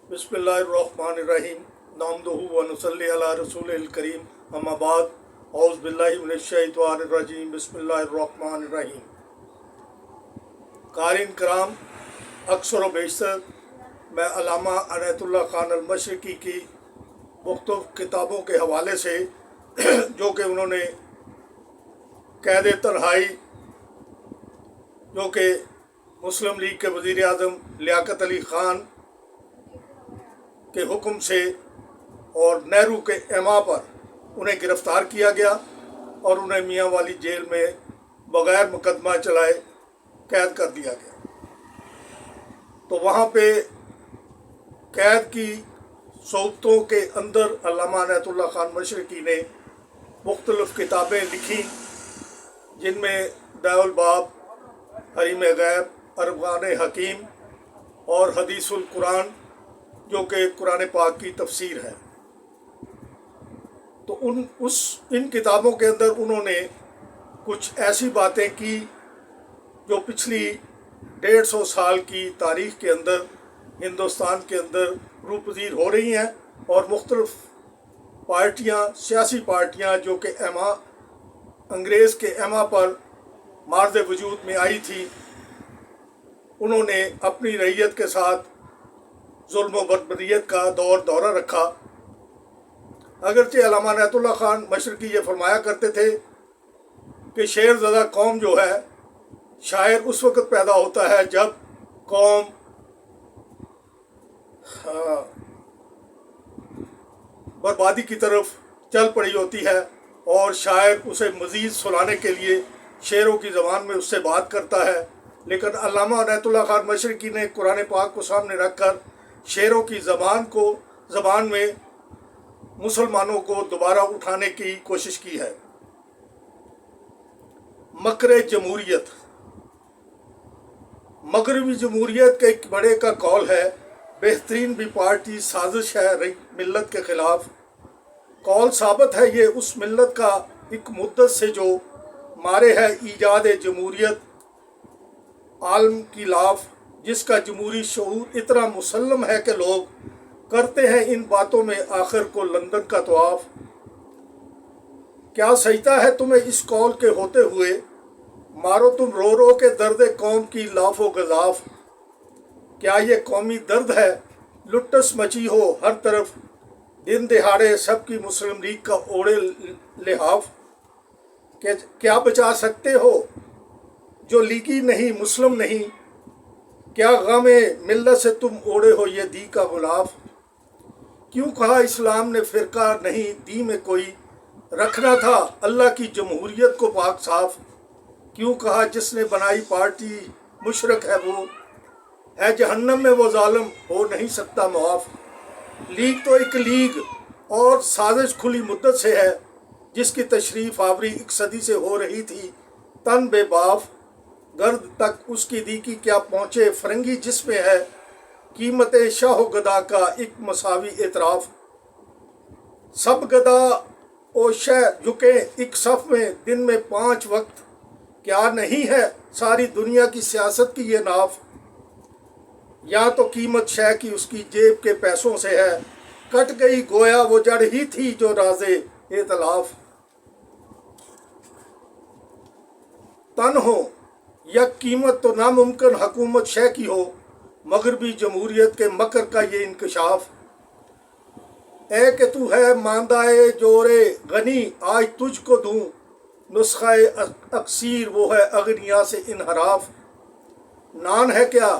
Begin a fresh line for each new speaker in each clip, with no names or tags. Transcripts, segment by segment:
बिस्मिल्लाहिर्रहमानिर्रहीम नामदुहु व नुसल्ली अला रसूलिल करीम अम्मा बाद औज़ु बिल्लाहि मिनश शैतानिर रजीम बिस्मिल्लाहिर्रहमानिर्रहीम। क़ारीन कराम, अक्सर व बेशतर मैं अल्लामा अनायतुल्लाह खान अल-मशरिकी की मुख्तलिफ़ किताबों के हवाले से जो कि उन्होंने क़ैद तन्हाई जो कि मुस्लिम लीग के वज़ीर आज़म लियाकत अली ख़ान के हुक्म से और नेहरू के एमा पर उन्हें गिरफ़्तार किया गया और उन्हें मियाँ वाली जेल में बग़ैर मुकदमा चलाए कैद कर दिया गया। तो वहाँ पे कैद की सोबतों के अंदर अल्लामा अनायतुल्लाह खान मशरिकी ने मुख्तलिफ़ किताबें लिखी, जिनमें दाउल बाब, हरीम गैब, अरबान हकीम और हदीसुल कुरान जो कि कुरान पाक की तफसीर है। तो इन किताबों के अंदर उन्होंने कुछ ऐसी बातें की जो पिछली 150 साल की तारीख़ के अंदर हिंदुस्तान के अंदर रूपजीर हो रही हैं और मुख्तलिफ़ पार्टियां, सियासी पार्टियां जो कि अंग्रेज़ के एमा पर मार्ज़ वजूद में आई थी, उन्होंने अपनी रैयत के साथ जुल्म व बदबदियत का दौरा रखा। अगरचे अल्लामा अनायतुल्लाह खान मशरिकी ये फरमाया करते थे कि शेरज़दा कौम जो है, शायर उस वक़्त पैदा होता है जब कौम बर्बादी की तरफ चल पड़ी होती है और शायर उसे मज़ीद सुलाने के लिए शेरों की ज़बान में उससे बात करता है। लेकिन अल्लामा अनायतुल्लाह खान मशरिकी ने कुरान पाक को सामने रखकर शेरों की ज़बान में मुसलमानों को दोबारा उठाने की कोशिश की है। मकरे जमहूरियत, मगरबी जमहूरियत के एक बड़े का कौल है, बेहतरीन भी पार्टी साजिश है मिल्लत के ख़िलाफ़। कौल साबित है ये उस मिल्लत का एक मुद्दत से जो मारे है ईजाद जमहूरियत आलम की लाफ, जिसका जमहूरी शऊर इतना मुसल्लम है कि लोग करते हैं इन बातों में आखिर को लंदन का तवाफ। क्या सजता है तुम्हें इस कौल के होते हुए, मारो तुम रो रो के दर्द कौम की लाफो गजाफ। क्या ये कौमी दर्द है, लुट्टस मची हो हर तरफ, दिन दिहाड़े सबकी मुस्लिम लीग का ओढ़े लिहाफ। क्या बचा सकते हो जो लीगी नहीं मुस्लिम नहीं, क्या गमे मिल्लत से तुम ओढ़े हो ये दी का गुलाफ। क्यों कहा इस्लाम ने फ़िरका नहीं दी में कोई, रखना था अल्लाह की जमहूरियत को पाक साफ। क्यों कहा जिसने बनाई पार्टी मुशरक है वो, है जहन्नम में वो जालिम हो नहीं सकता मुआफ़। लीग तो एक लीग और साजिश खुली मुद्दत से है, जिसकी तशरीफ़ आवरी एक सदी से हो रही थी तन बेबाफ। गर्द तक उसकी दी की क्या पहुँचे फरंगी जिसमें है, कीमत शाह गदा का एक मसावी एतराफ़। सब गदा ओ शह झुके एक सफ़ में, दिन में 5 वक्त, क्या नहीं है सारी दुनिया की सियासत की ये नाफ। या तो कीमत शह की उसकी जेब के पैसों से है, कट गई गोया वो जड़ ही थी जो राज़े एतलाफ। तन हो या कीमत तो नामुमकिन हुकूमत शह की हो, मगरबी जमहूरियत के मकर का ये इंकशाफ। ए कि तू है मांदाए जोरे गनी, आज तुझको दूं नुस्खाए अक्सीर, वो है अगनिया से इनहराफ। नान है क्या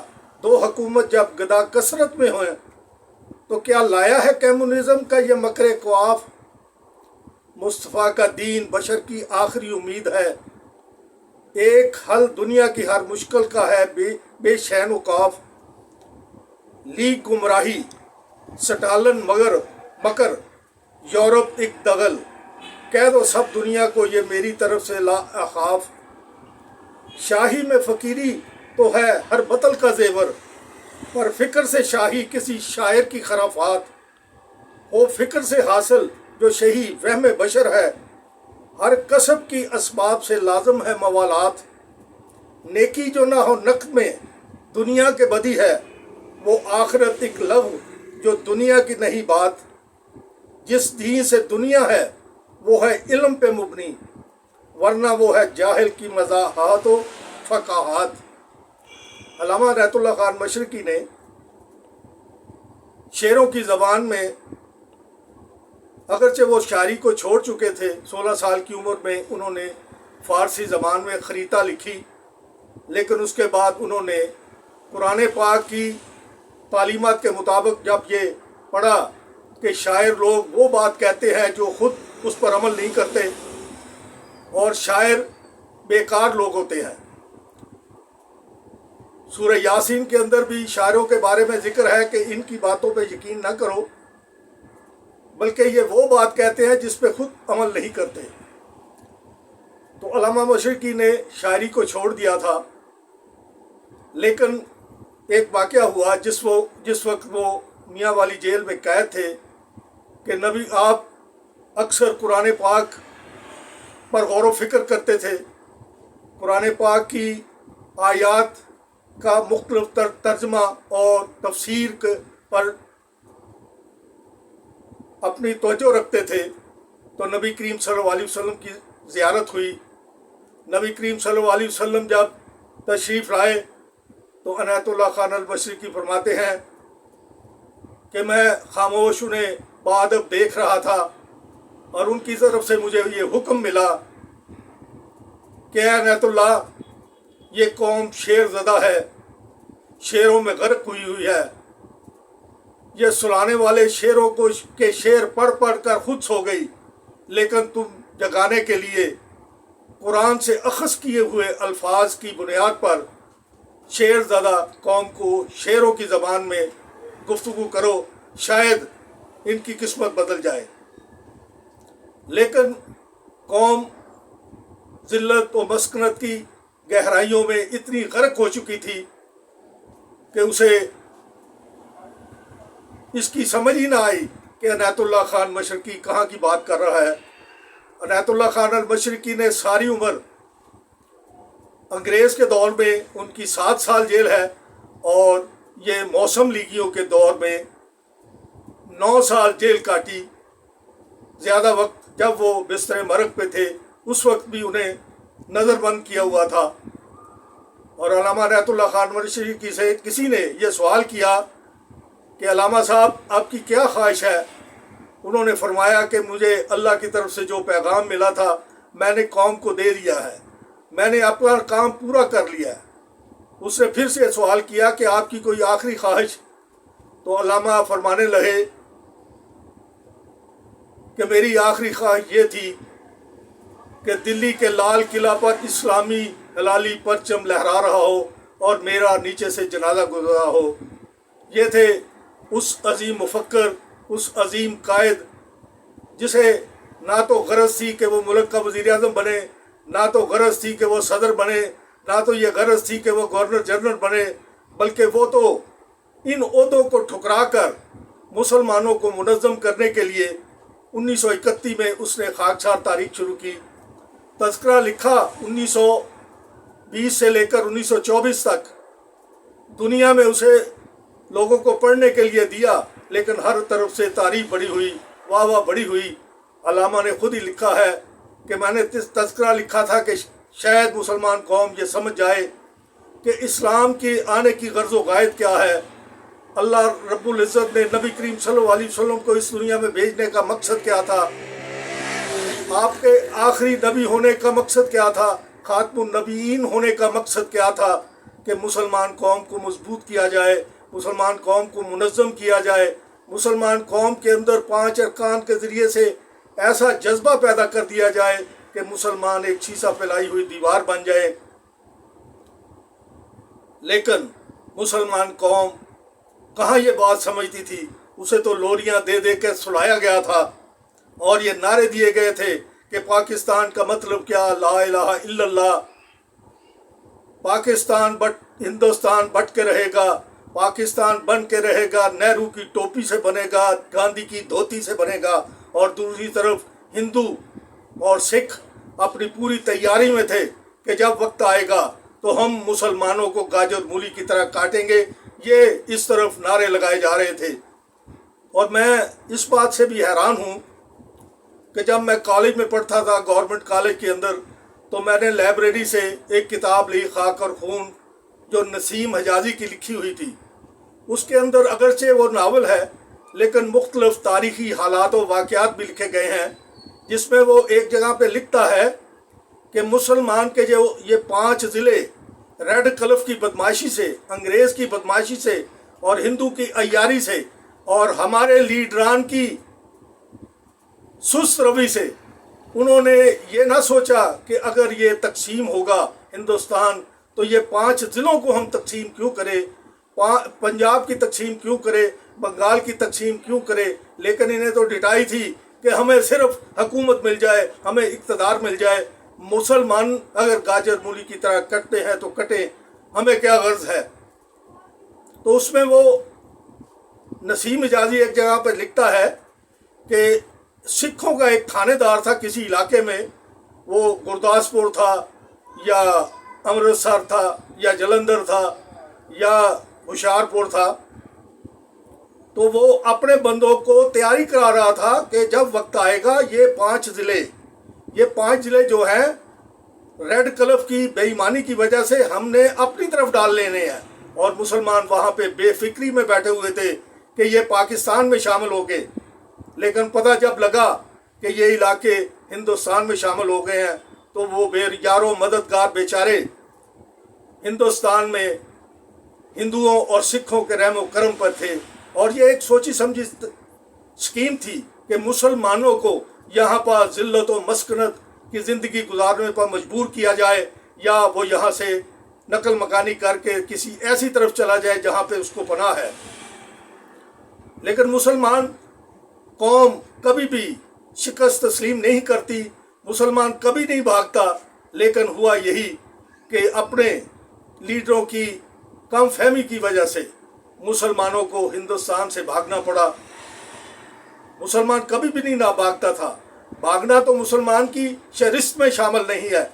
2 हुकूमत जब गदा कसरत में हो, तो क्या लाया है कम्युनिज़म का ये मकरे ख्वाफ। मुस्तफ़ा का दीन बशर की आखिरी उम्मीद है, एक हल दुनिया की हर मुश्किल का है बेशैन उकाफ। लीग गुमराही, स्टालिन मकर, यूरोप एक दगल, कह दो सब दुनिया को ये मेरी तरफ से ला अखाफ। शाही में फ़कीरी तो है हर बतल का जेवर, पर फ़िक्र से शाही किसी शायर की खराफात। हो फ़िक्र से हासिल जो शही वहम बशर है, हर कसब की असबाब से लाजम है मवालात। नेकी जो ना हो नक़्द में दुनिया के बदी है, वो आखिरत एक लव जो दुनिया की नहीं बात, जिस दीन से दुनिया है वो है इल्म पे मुबनी, वरना वो है जाहिल की मज़ाहात व फ़क़ाहात। अल्लामा रहमतुल्लाह खान मशरिकी ने शेरों की ज़बान में, अगरचे वो शायरी को छोड़ चुके थे, 16 साल की उम्र में उन्होंने फ़ारसी ज़बान में ख़रीता लिखी, लेकिन उसके बाद उन्होंने कुरान पाक की तालीमात के मुताबिक जब ये पढ़ा कि शायर लोग वो बात कहते हैं जो ख़ुद उस पर अमल नहीं करते और शायर बेकार लोग होते हैं। सूरह यासीन के अंदर भी शायरों के बारे में ज़िक्र है कि इनकी बातों पे यकीन न करो, बल्कि ये वो बात कहते हैं जिस पे खुद अमल नहीं करते। तो अल्लामा मशरिकी ने शायरी को छोड़ दिया था, लेकिन एक वाक़या हुआ जिस वक्त वो मियाँ वाली जेल में कैद थे कि नबी आप अक्सर कुरान पाक पर गौर व फिक्र करते थे, कुरान पाक की आयात का मुख्तलिफ तर्जमा और तफसीर पर अपनी तवज्जो रखते थे। तो नबी करीम सल्लल्लाहु अलैहि वसल्लम की ज़ियारत हुई। नबी करीम सल्लल्लाहु अलैहि वसल्लम जब तशरीफ़ लाए तो अनायतुल्लाह खान अल-मशरिकी फरमाते हैं कि मैं खामोश उन्हें बाअदब देख रहा था और उनकी तरफ से मुझे ये हुक्म मिला कि अनायतुल्लाह, ये कौम शेर ज़दा है, शेरों में गर्क हुई है। ये सुनाने वाले शेरों को के शेर पढ़ पढ़ कर खुद सो गई, लेकिन तुम जगाने के लिए कुरान से अखज़ किए हुए अल्फाज की बुनियाद पर शेर ज़दा कौम को शेरों की ज़बान में गुफ्तगू करो, शायद इनकी किस्मत बदल जाए। लेकिन कौम ज़िल्लत व मस्कनत की गहराइयों में इतनी गर्क हो चुकी थी कि उसे इसकी समझ ही ना आई कि अनायतुल्लाह खान मशरिकी कहाँ की बात कर रहा है। अनायतुल्लाह खान अल-मशरिकी ने सारी उम्र, अंग्रेज़ के दौर में उनकी 7 साल जेल है और ये मौसम लीगियों के दौर में 9 साल जेल काटी। ज़्यादा वक्त जब वो बिस्तर मरग पे थे उस वक्त भी उन्हें नज़रबंद किया हुआ था। और अल्लामा रहमतुल्लाह खान मशरिकी से किसी ने यह सवाल किया कि अल्लामा साहब, आपकी क्या ख्वाहिश है? उन्होंने फरमाया कि मुझे अल्लाह की तरफ से जो पैगाम मिला था मैंने कौम को दे दिया है, मैंने अपना काम पूरा कर लिया है। उसने फिर से सवाल किया कि आपकी कोई आखिरी ख्वाहिश? तो अल्लामा फरमाने लगे कि मेरी आखिरी ख्वाहिश ये थी कि दिल्ली के लाल किला पर इस्लामी हलाली परचम लहरा रहा हो और मेरा नीचे से जनाजा गुजरा हो। ये थे उस अजीम मुफक्कर, उस अजीम कायद जिसे ना तो गरज थी कि वो मुल्क का वज़ीर आज़म बने, ना तो गरज थी कि वो सदर बने, ना तो ये गरज थी कि वो गवर्नर जनरल बने, बल्कि वो तो इन ओहदों को ठुकरा कर मुसलमानों को मुनज़्ज़म करने के लिए 1931 में उसने खाकसार तारीख शुरू की। तज़किरा लिखा 1920 से लेकर 1924 तक, दुनिया में उसे लोगों को पढ़ने के लिए दिया, लेकिन हर तरफ से तारीफ बड़ी हुई, वाह वाह बड़ी हुई। अल्लामा ने खुद ही लिखा है कि मैंने तज़किरा लिखा था कि शायद मुसलमान कौम ये समझ जाए कि इस्लाम के आने की गर्ज़ व गायत क्या है। अल्लाह रब्बुल इज़्ज़त ने नबी करीम सल्लल्लाहु अलैहि वसल्लम को इस दुनिया में भेजने का मकसद क्या था, आपके आखिरी नबी होने का मकसद क्या था, खातमुन नबीयीन होने का मकसद क्या था कि मुसलमान कौम को मजबूत किया जाए, मुसलमान कौम को मुनज़्ज़म किया जाए, मुसलमान कौम के अंदर 5 अरकान के ज़रिए से ऐसा जज्बा पैदा कर दिया जाए कि मुसलमान एक शीशा फैलाई हुई दीवार बन जाए। लेकिन मुसलमान कौम कहाँ ये बात समझती थी, उसे तो लोरियां दे दे के सुलाया गया था और ये नारे दिए गए थे कि पाकिस्तान का मतलब क्या, ला इलाहा इल्लल्लाह, पाकिस्तान बट हिंदुस्तान बट के रहेगा, पाकिस्तान बन के रहेगा, नेहरू की टोपी से बनेगा, गांधी की धोती से बनेगा। और दूसरी तरफ हिंदू और सिख अपनी पूरी तैयारी में थे कि जब वक्त आएगा तो हम मुसलमानों को गाजर मूली की तरह काटेंगे। ये इस तरफ नारे लगाए जा रहे थे। اور میں اس بات سے بھی حیران ہوں کہ جب میں کالج میں پڑھتا تھا، گورنمنٹ کالج کے اندر، تو میں نے لائبریری سے ایک کتاب لی، خاک اور خون، جو نسیم حجازی کی لکھی ہوئی تھی۔ اس کے اندر اگرچہ وہ ناول ہے لیکن مختلف تاریخی حالات و واقعات بھی لکھے گئے ہیں، جس میں وہ ایک جگہ پہ لکھتا ہے کہ مسلمان کے جو یہ 5 ضلع ریڈ کلف کی بدمعاشی سے، انگریز کی بدمعاشی سے اور ہندو کی عیاری سے اور ہمارے لیڈران کی سست روی سے، انہوں نے یہ نہ سوچا کہ اگر یہ تقسیم ہوگا ہندوستان تو یہ 5 ضلعوں کو ہم تقسیم کیوں کرے، پنجاب کی تقسیم کیوں کرے، بنگال کی تقسیم کیوں کرے، لیکن انہیں تو ڈٹائی تھی کہ ہمیں صرف حکومت مل جائے، ہمیں اقتدار مل جائے، مسلمان اگر گاجر مولی کی طرح کٹتے ہیں تو کٹیں، ہمیں کیا غرض ہے۔ تو اس میں وہ نسیم حجازی ایک جگہ پہ لکھتا ہے کہ سکھوں کا ایک تھانے دار تھا کسی علاقے میں، وہ گرداسپور تھا یا امرتسر تھا یا جلندھر تھا یا ہوشیارپور تھا، تو وہ اپنے بندوں کو تیاری کرا رہا تھا کہ جب وقت آئے گا یہ 5 ضلع جو ہیں ریڈ کلف کی بے ایمانی کی وجہ سے ہم نے اپنی طرف ڈال لینے ہیں، اور مسلمان وہاں پہ بے فکری میں بیٹھے ہوئے تھے کہ یہ پاکستان میں شامل ہو گئے، لیکن پتہ جب لگا کہ یہ علاقے ہندوستان میں شامل ہو گئے ہیں تو وہ بے یارو مددگار بیچارے ہندوستان میں ہندوؤں اور سکھوں کے رحم و کرم پر تھے، اور یہ ایک سوچی سمجھی اسکیم تھی کہ مسلمانوں کو یہاں پر ذلت و مسکنت کی زندگی گزارنے پر مجبور کیا جائے، یا وہ یہاں سے نقل مکانی کر کے کسی ایسی طرف چلا جائے جہاں پہ اس کو پناہ ہے۔ لیکن مسلمان قوم کبھی بھی شکست تسلیم نہیں کرتی، مسلمان کبھی نہیں بھاگتا، لیکن ہوا یہی کہ اپنے لیڈروں کی کم فہمی کی وجہ سے مسلمانوں کو ہندوستان سے بھاگنا پڑا۔ مسلمان کبھی بھی نہیں نہ بھاگتا تھا، بھاگنا تو مسلمان کی فہرست میں شامل نہیں ہے،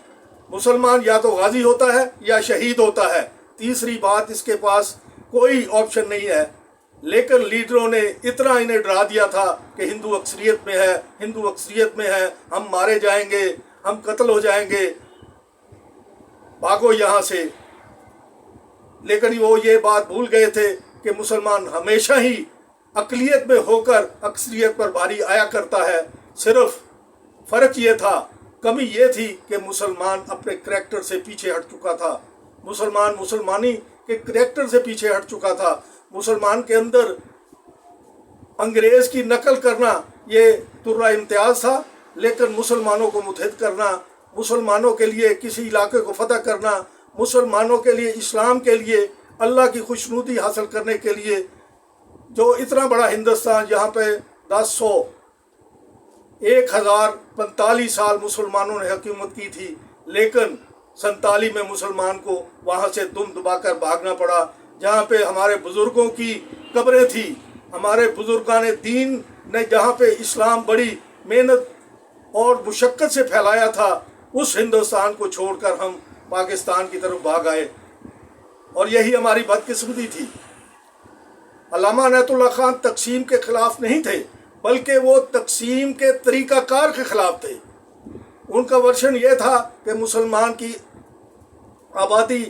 مسلمان یا تو غازی ہوتا ہے یا شہید ہوتا ہے، تیسری بات اس کے پاس کوئی آپشن نہیں ہے۔ لیکن لیڈروں نے اتنا انہیں ڈرا دیا تھا کہ ہندو اکثریت میں ہے، ہم مارے جائیں گے، ہم قتل ہو جائیں گے، بھاگو یہاں سے۔ لیکن وہ یہ بات بھول گئے تھے کہ مسلمان ہمیشہ ہی اقلیت میں ہو کر اکثریت پر بھاری آیا کرتا ہے، صرف فرق یہ تھا، کمی یہ تھی کہ مسلمان اپنے کریکٹر سے پیچھے ہٹ چکا تھا، مسلمانی کے کریکٹر سے پیچھے ہٹ چکا تھا۔ مسلمان کے اندر انگریز کی نقل کرنا یہ ترا امتیاز تھا، لیکن مسلمانوں کو متحد کرنا، مسلمانوں کے لیے کسی علاقے کو فتح کرنا، مسلمانوں کے لیے، اسلام کے لیے، اللہ کی خوشنودی حاصل کرنے کے لیے، جو اتنا بڑا ہندوستان جہاں پہ 1045 سال مسلمانوں نے حکومت کی تھی، لیکن 47 میں مسلمان کو وہاں سے دم دبا کر بھاگنا پڑا، جہاں پہ ہمارے بزرگوں کی قبریں تھیں، ہمارے بزرگان دین نے جہاں پہ اسلام بڑی محنت اور مشقت سے پھیلایا تھا، اس ہندوستان کو چھوڑ کر ہم پاکستان کی طرف بھاگ آئے، اور یہی ہماری بدقسمتی تھی۔ علامہ عنایت اللہ خان تقسیم کے خلاف نہیں تھے، بلکہ وہ تقسیم کے طریقہ کار کے خلاف تھے۔ ان کا ورژن یہ تھا کہ مسلمان کی آبادی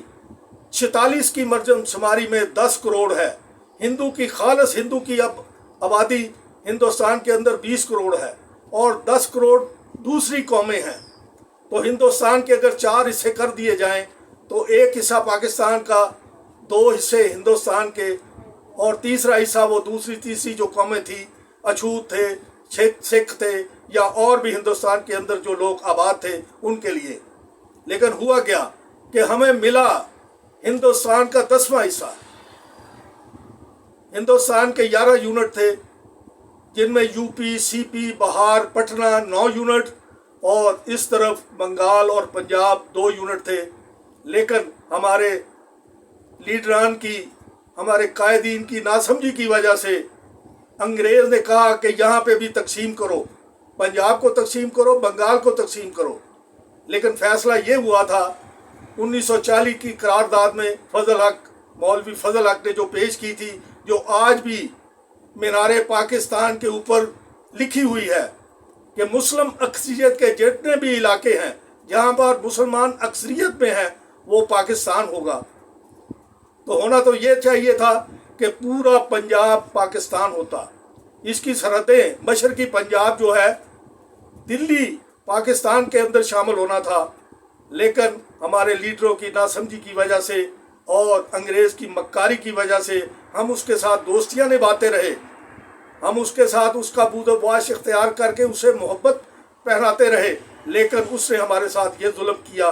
46 کی مردم شماری میں 10 کروڑ ہے، خالص ہندو کی آبادی ہندوستان کے اندر 20 کروڑ ہے، اور 10 کروڑ دوسری قومیں ہیں۔ تو ہندوستان کے اگر 4 حصے کر دیے جائیں تو ایک حصہ پاکستان کا، 2 حصے ہندوستان کے، اور تیسرا حصہ وہ تیسری جو قومیں تھیں، اچھوت تھے، سکھ تھے، یا اور بھی ہندوستان کے اندر جو لوگ آباد تھے ان کے لیے۔ لیکن ہوا کیا کہ ہمیں ملا ہندوستان کا 10واں حصہ۔ ہندوستان کے 11 یونٹ تھے، جن میں یو پی، سی پی، بہار، پٹنہ 9 یونٹ، اور اس طرف بنگال اور پنجاب 2 یونٹ تھے۔ لیکن ہمارے لیڈران کی، ہمارے قائدین کی ناسمجھی کی وجہ سے انگریز نے کہا کہ یہاں پہ بھی تقسیم کرو، پنجاب کو تقسیم کرو، بنگال کو تقسیم کرو۔ لیکن فیصلہ یہ ہوا تھا 1940 کی قرارداد میں، مولوی فضل حق نے جو پیش کی تھی، جو آج بھی मीनार पाकिस्तान के ऊपर लिखी हुई है कि मुस्लिम अक्सरियत के जितने भी इलाके हैं जहाँ पर मुसलमान अक्सरियत में हैं वो पाकिस्तान होगा। तो होना तो ये चाहिए था कि पूरा पंजाब पाकिस्तान होता। इसकी सरहदें मशरकी पंजाब जो है दिल्ली पाकिस्तान के अंदर शामिल होना था, लेकिन हमारे लीडरों की नासमझी की वजह से और अंग्रेज़ की मक्कारी की वजह से हम उसके साथ दोस्तियां निभाते रहे। हम उसके साथ उसका बूदोबाश इख्तियार करके उसे मोहब्बत पहनाते रहे, लेकिन उसने हमारे साथ ये जुल्म किया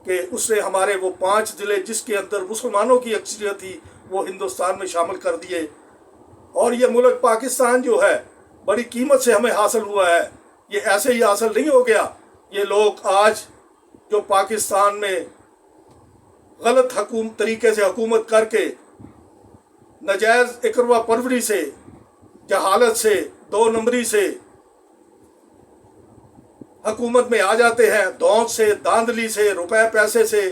कि उसने हमारे वो 5 ज़िले जिसके अंदर मुसलमानों की अक्सरियत थी वो हिंदुस्तान में शामिल कर दिए। और ये मुल्क पाकिस्तान जो है बड़ी कीमत से हमें हासिल हुआ है, ये ऐसे ही हासिल नहीं हो गया। ये लोग आज जो पाकिस्तान में गलत तरीके से हुकूमत करके नाजायज़ इकरवा परवरी से, जहालत से, 2 नंबरी से हुकूमत में आ जाते हैं, धौंस से, धांधली से, रुपए पैसे से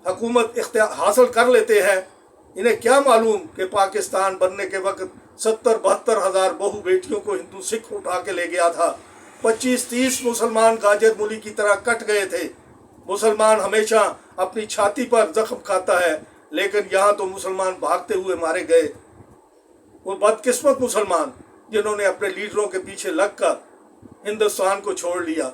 हुकूमत हासिल कर लेते हैं। इन्हें क्या मालूम कि पाकिस्तान बनने के वक्त 70-72 हज़ार बहू बेटियों को हिंदू सिख उठा के ले गया था। 25-30 मुसलमान गाजर मूली की तरह कट गए थे। मुसलमान हमेशा अपनी छाती पर जख्म खाता है, लेकिन यहाँ तो मुसलमान भागते हुए मारे गए। वो बदकिस्मत मुसलमान जिन्होंने अपने लीडरों के पीछे लगकर हिंदुस्तान को छोड़ लिया।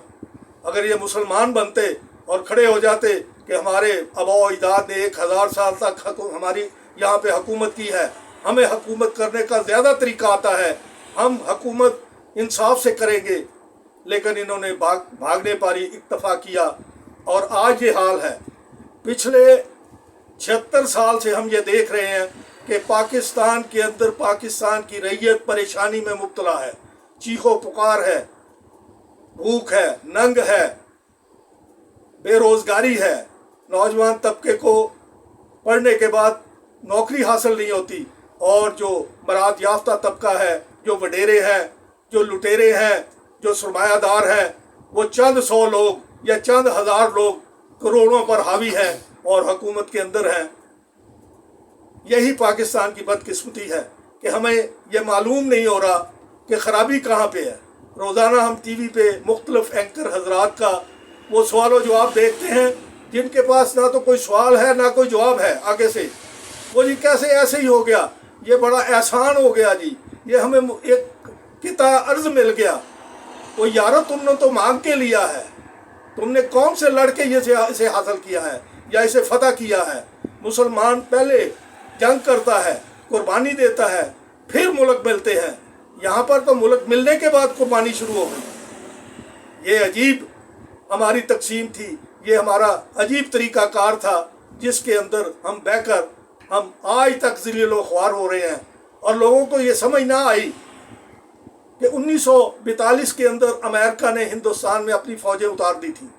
अगर ये मुसलमान बनते और खड़े हो जाते कि हमारे आबा अजदाद ने 1000 साल तक हमारी यहाँ पे हुकूमत की है, हमें हुकूमत करने का ज़्यादा तरीका आता है, हम हुकूमत इंसाफ से करेंगे, लेकिन इन्होंने भागने पर ही इक्तफा किया और आज ये हाल है। पिछले 76 साल से हम ये देख रहे हैं कि पाकिस्तान के अंदर पाकिस्तान की रैयत परेशानी में मुब्तला है, चीखो पुकार है, भूख है, नंग है, बेरोजगारी है, नौजवान तबके को पढ़ने के बाद नौकरी हासिल नहीं होती, और जो बरात याफ्ता तबका है, जो वडेरे हैं, जो लुटेरे हैं, जो सरमायादार हैं, वो चंद 100 लोग या चंद हज़ार लोग करोड़ों पर हावी हैं और हुकूमत के अंदर हैं। यही पाकिस्तान की बदकिस्मती है कि हमें यह मालूम नहीं हो रहा कि ख़राबी कहाँ पे है। रोज़ाना हम टीवी पे मुख्तलिफ एंकर हजरात का वो सवाल और जवाब देखते हैं जिनके पास ना तो कोई सवाल है ना कोई जवाब है। आगे से वो जी कैसे ऐसे ही हो गया, ये बड़ा एहसान हो गया जी, ये हमें एक किता अर्ज मिल गया। वो यारो तुमने तो मांग के लिया है, तुमने कौन से लड़के इसे हासिल किया है या इसे फतह किया है। मुसलमान पहले जंग करता है, कुर्बानी देता है, फिर मुल्क मिलते हैं। यहाँ पर तो मुल्क मिलने के बाद कुर्बानी शुरू हो गई। ये अजीब हमारी तकसीम थी, ये हमारा अजीब तरीका कार था जिसके अंदर हम बहकर हम आज तक ज़लील व ख्वार हो रहे हैं। और लोगों को ये समझ ना आई कि 1942 के अंदर अमेरिका ने हिंदुस्तान में अपनी फ़ौजें उतार दी थी।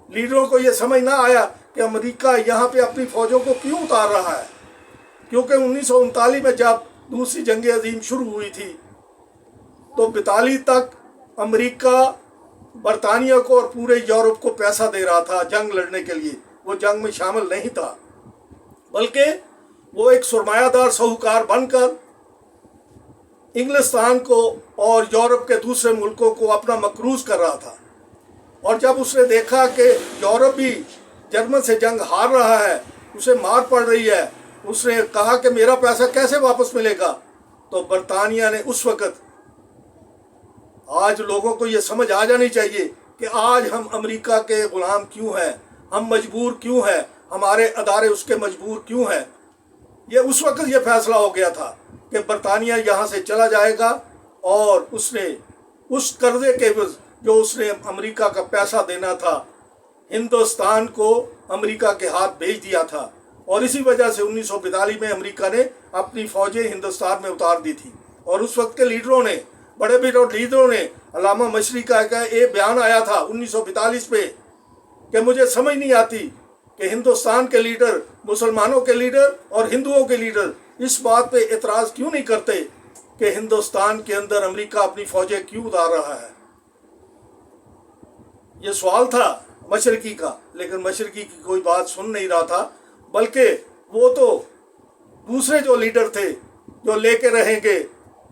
लीडरों को ये समझ ना आया कि अमेरिका यहाँ पे अपनी फ़ौजों को क्यों उतार रहा है, क्योंकि 1939 में जब दूसरी जंग अजीम शुरू हुई थी तो 42 तक अमेरिका बरतानिया को और पूरे यूरोप को पैसा दे रहा था जंग लड़ने के लिए। वो जंग में शामिल नहीं था, बल्कि वो एक सरमायादार साहूकार बनकर इंग्लिस्तान को और यूरोप के दूसरे मुल्कों को अपना मकरूज कर रहा था। और जब उसने देखा कि यूरोप भी जर्मन से जंग हार रहा है, उसे मार पड़ रही है, उसने कहा कि मेरा पैसा कैसे वापस मिलेगा। तो बरतानिया ने उस वक़्त, आज लोगों को ये समझ आ जानी चाहिए कि आज हम अमेरिका के ग़ुलाम क्यों हैं, हम मजबूर क्यों हैं, हमारे अदारे उसके मजबूर क्यों हैं। ये उस वक़्त ये फैसला हो गया था कि बरतानिया यहाँ से चला जाएगा और उसने उस कर्ज़े के जो उसने अमेरिका का पैसा देना था हिंदुस्तान को अमेरिका के हाथ भेज दिया था। और इसी वजह से 1942 में अमेरिका ने अपनी फ़ौजें हिंदुस्तान में उतार दी थी। और उस वक्त के लीडरों ने, बड़े बड़े लीडरों ने, अल्लामा मशरी का एक बयान आया था 1942 में कि मुझे समझ नहीं आती कि हिंदुस्तान के लीडर, मुसलमानों के लीडर और हिंदुओं के लीडर इस बात पे एतराज़ क्यों नहीं करते कि हिंदुस्तान के अंदर अमेरिका अपनी फ़ौजें क्यों उतार रहा है। ये सवाल था मशरकी का, लेकिन मशरकी की कोई बात सुन नहीं रहा था, बल्कि वो तो दूसरे जो लीडर थे जो लेके रहेंगे,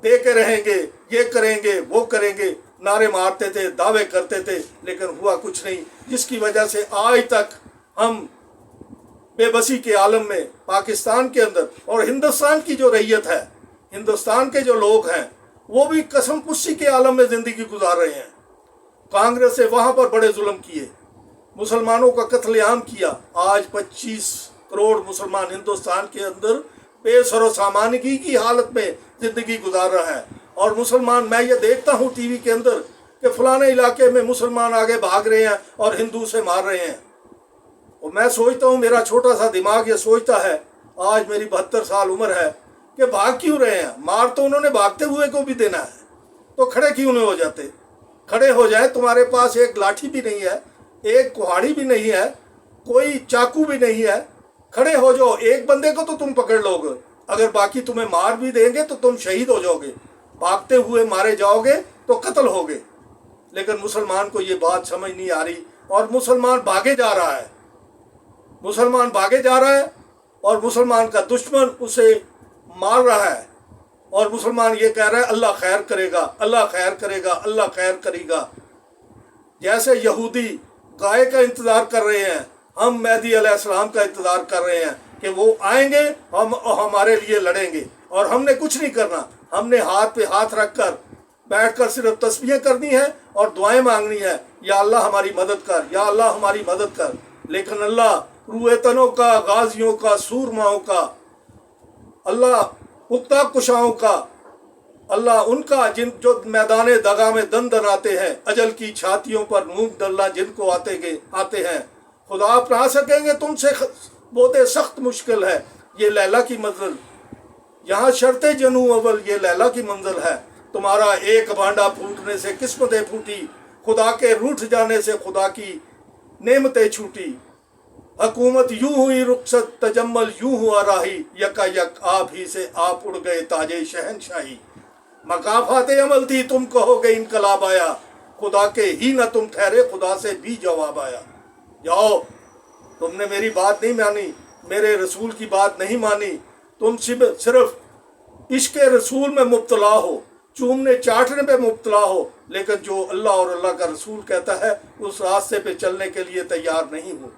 दे के रहेंगे, ये करेंगे, वो करेंगे, नारे मारते थे, दावे करते थे, लेकिन हुआ कुछ नहीं, जिसकी वजह से आज तक हम बेबसी के आलम में पाकिस्तान के अंदर, और हिंदुस्तान की जो रैयत है, हिंदुस्तान के जो लोग हैं, वो भी कसम पुष्टी के आलम में ज़िंदगी गुजार रहे हैं। कांग्रेस से वहाँ पर बड़े जुल्म किए, मुसलमानों का कत्लेआम किया। आज 25 करोड़ मुसलमान हिंदुस्तान के अंदर बेसरो सामानगी की हालत में ज़िंदगी गुजार रहा है। और मुसलमान, मैं ये देखता हूँ टीवी के अंदर कि फलाने इलाके में मुसलमान आगे भाग रहे हैं और हिंदू से मार रहे हैं। और मैं सोचता हूँ, मेरा छोटा सा दिमाग ये सोचता है, आज मेरी 72 साल उम्र है, कि भाग क्यों रहे हैं? मार तो उन्होंने भागते हुए को भी देना है, तो खड़े क्यों नहीं हो जाते? खड़े हो जाए, तुम्हारे पास एक लाठी भी नहीं है, एक कुहाड़ी भी नहीं है, कोई चाकू भी नहीं है, खड़े हो जाओ। एक बंदे को तो तुम पकड़ लोगे, अगर बाकी तुम्हें मार भी देंगे तो तुम शहीद हो जाओगे, भागते हुए मारे जाओगे तो कत्ल होगे। लेकिन मुसलमान को ये बात समझ नहीं आ रही, और मुसलमान भागे जा रहा है, मुसलमान भागे जा रहा है, और मुसलमान का दुश्मन उसे मार रहा है, और मुसलमान ये कह रहा है अल्लाह खैर करेगा, अल्लाह खैर करेगा, अल्लाह खैर करेगा। जैसे यहूदी गाय का इंतज़ार कर रहे हैं, हम मेहदी अलैहिस्सलाम का इंतज़ार कर रहे हैं कि वो आएंगे, हम हमारे लिए लड़ेंगे। और हमने कुछ नहीं करना, हमने हाथ पे हाथ रख कर बैठ कर सिर्फ तस्बीहें करनी है और दुआएं मांगनी है, या अल्लाह हमारी मदद कर, या अल्लाह हमारी मदद कर। लेकिन अल्लाह रूए तनों का, गाजियों का, सूरमाओं का, अल्लाह पुख्ता कुशाओं का, अल्लाह उनका जिन जो मैदान दगा में दन दन आते हैं, अजल की छातियों पर मूंग डलना जिनको आते हैं। खुदा अपना सकेंगे तुमसे बहुते सख्त मुश्किल है, ये लैला की मंजिल, यहाँ शर्ते जनू अव्वल, ये लैला की मंजिल है। तुम्हारा एक भांडा फूटने से किस्मतें फूटी, खुदा के रूठ जाने से खुदा की नेमतें छूटी। हकूमत यूं हुई रुखसत, तजम्मल यूं हुआ राही, यका यक आप ही से आप उड़ गए ताजे शहनशाही। मकाफाते अमल थी तुम कहोगे इनकलाब आया, खुदा के ही न तुम ठहरे, खुदा से भी जवाब आया। जाओ, तुमने मेरी बात नहीं मानी, मेरे रसूल की बात नहीं मानी, तुम सिर्फ इश्क रसूल में मुब्तला हो, चूमने चाटने पे मुब्तला हो, लेकिन जो अल्लाह और अल्लाह का रसूल कहता है उस रास्ते पे चलने के लिए तैयार नहीं हो।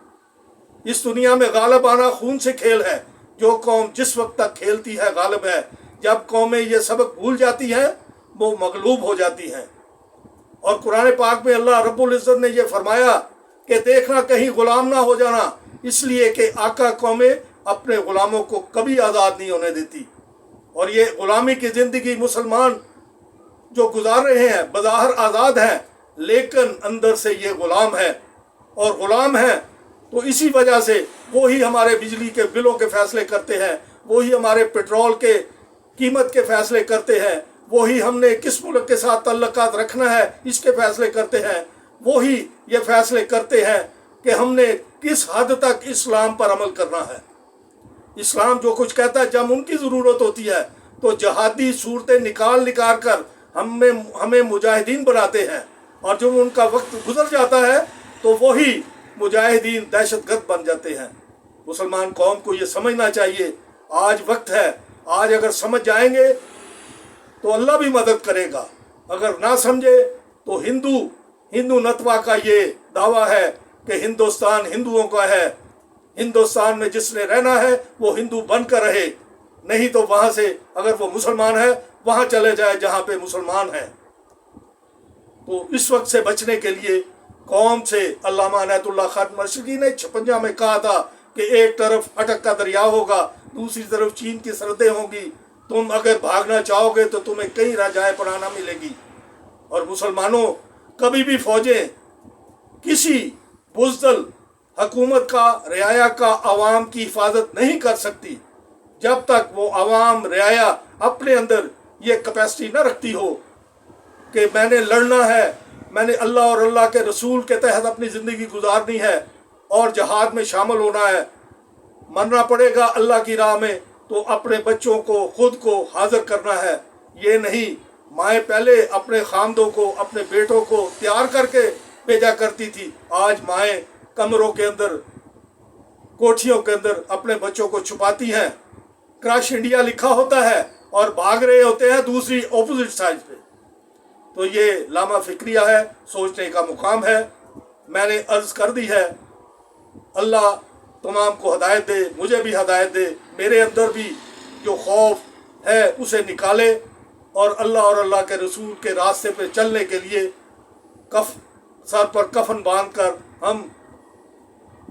इस दुनिया में गालिब आना खून से खेल है। जो कौम जिस वक्त तक खेलती है गालिब है, जब कौमें ये सबक भूल जाती हैं वो मगलूब हो जाती हैं। और कुरान पाक में अल्लाह रब्बुल इज़्ज़त ने ये फरमाया कि देखना कहीं गुलाम ना हो जाना, इसलिए कि आका कौमें अपने गुलामों को कभी आज़ाद नहीं होने देती। और ये गुलामी की ज़िंदगी मुसलमान जो गुजार रहे हैं बज़ाहिर आज़ाद हैं, लेकिन अंदर से ये गुलाम है। और गुलाम हैं तो इसी वजह से वो ही हमारे बिजली के बिलों के फैसले करते हैं, वो ही हमारे पेट्रोल के कीमत के फैसले करते हैं, वो ही हमने किस मुल्क के साथ तल्लुकात रखना है इसके फैसले करते हैं, वो ही ये फैसले करते हैं कि हमने किस हद तक इस्लाम पर अमल करना है। इस्लाम जो कुछ कहता है, जब उनकी ज़रूरत होती है तो जहादी सूरतें निकाल कर हमें मुजाहिदीन बनाते हैं, और जब उनका वक्त गुजर जाता है तो वही मुजाहिदीन दहशतगर्द बन जाते हैं। मुसलमान कौम को ये समझना चाहिए, आज वक्त है, आज अगर समझ जाएंगे तो अल्लाह भी मदद करेगा, अगर ना समझे तो हिंदू नतवा का ये दावा है कि हिंदुस्तान हिंदुओं का है, हिंदुस्तान में जिसने रहना है वो हिंदू बनकर रहे, नहीं तो वहाँ से अगर वो मुसलमान है वहाँ चले जाए जहाँ पे मुसलमान है। तो इस वक्त से बचने के लिए कौम से अल्लामा अनायतुल्लाह खान मशरकी ने 56 में कहा था कि एक तरफ अटक का दरिया होगा, दूसरी तरफ चीन की सरहदें होंगी, तुम अगर भागना चाहोगे तो तुम्हें कहीं राजाए पनाह मिलेगी। और मुसलमानों, कभी भी फौजें किसी बुज़दिल हुकूमत का, रियाया का, आवाम की हिफाजत नहीं कर सकती जब तक वो आवाम रियाया अपने अंदर ये कैपेसिटी न रखती हो कि मैंने लड़ना है, मैंने अल्लाह और अल्लाह के रसूल के तहत अपनी ज़िंदगी गुजारनी है और जहाद में शामिल होना है, मरना पड़ेगा अल्लाह की राह में, तो अपने बच्चों को, खुद को हाजिर करना है। ये नहीं, माएँ पहले अपने खामदों को, अपने बेटों को तैयार करके भेजा करती थी, आज माएँ कमरों के अंदर, कोठियों के अंदर अपने बच्चों को छुपाती हैं। क्रश इंडिया लिखा होता है اور بھاگ رہے ہوتے ہیں دوسری اپوزٹ سائڈ پہ. تو یہ لامہ فکریہ ہے، سوچنے کا مقام ہے. میں نے عرض کر دی ہے. اللہ تمام کو ہدایت دے، مجھے بھی ہدایت دے، میرے اندر بھی جو خوف ہے اسے نکالے، اور اللہ کے رسول کے راستے پہ چلنے کے لیے سر پر کفن باندھ کر ہم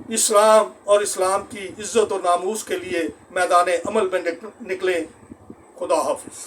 اسلام اور اسلام کی عزت و ناموس کے لیے میدان عمل میں نکلیں. خدا حافظ.